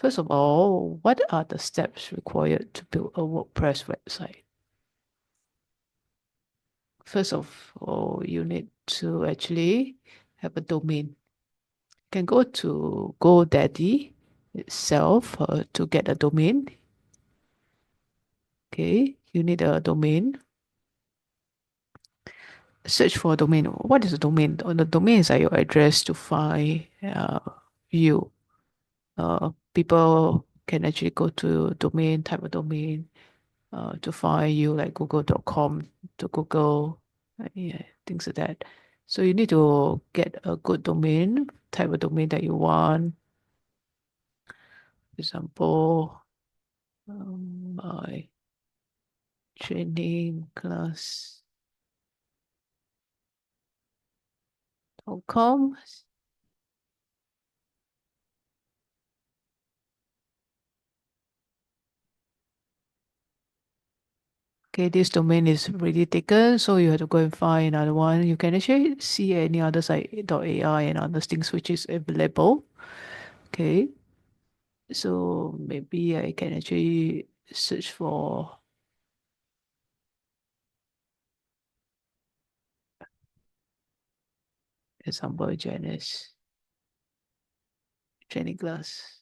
First of all, what are the steps required to build a WordPress website? First of all, you need to actually have a domain. You can go to GoDaddy itself to get a domain. Okay, you need a domain. Search for a domain. What is a domain? The domain is like your address to find you. People can actually go to domain, type of domain to find you, like google.com to Google, yeah, things like that. So you need to get a good domain, type of domain that you want. For example, my training class.com. Okay, this domain is already taken, so you have to go and find another one. You can actually see any other site .ai and other things which is available. Okay, so maybe I can actually search for example Janice training class.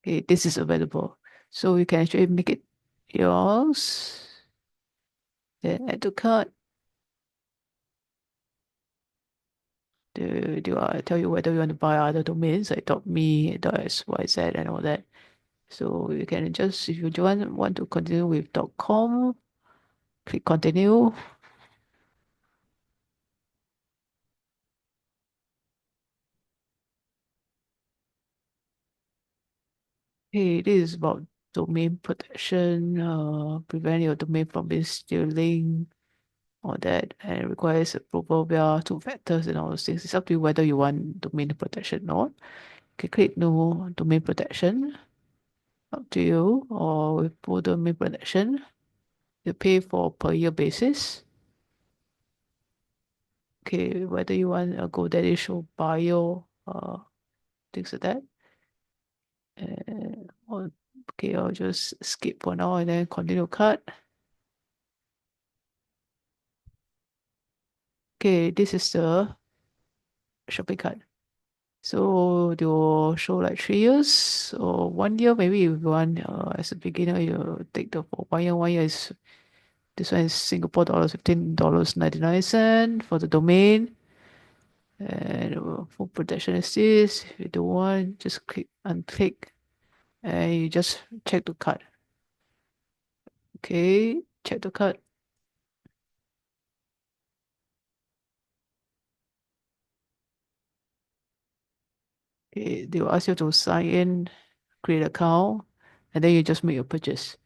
Okay, this is available. So you can actually make it yours. Then add to cart. Do I tell you whether you want to buy other domains like .me, .xyz and all that. So you can just, if you don't want to continue with .com, click continue. Hey, this is about domain protection, prevent your domain from being stealing, all that, and it requires approval via two factors and all those things. It's up to you whether you want domain protection or not. You can click no domain protection, up to you, or with full domain protection, you pay for per year basis. Okay, whether you want a GoDaddy show bio, things like that. Okay, I'll just skip for now and then continue cut. Okay, this is the shopping cart. So they will show like 3 years or 1 year. Maybe if you want as a beginner, you take the for 1 year. 1 year is this one is Singapore dollars, $15.99 for the domain. And for protection is this. If you don't want, just click unclick and you just check the card. Okay, check the card. Okay, they will ask you to sign in, create account, and then you just make your purchase.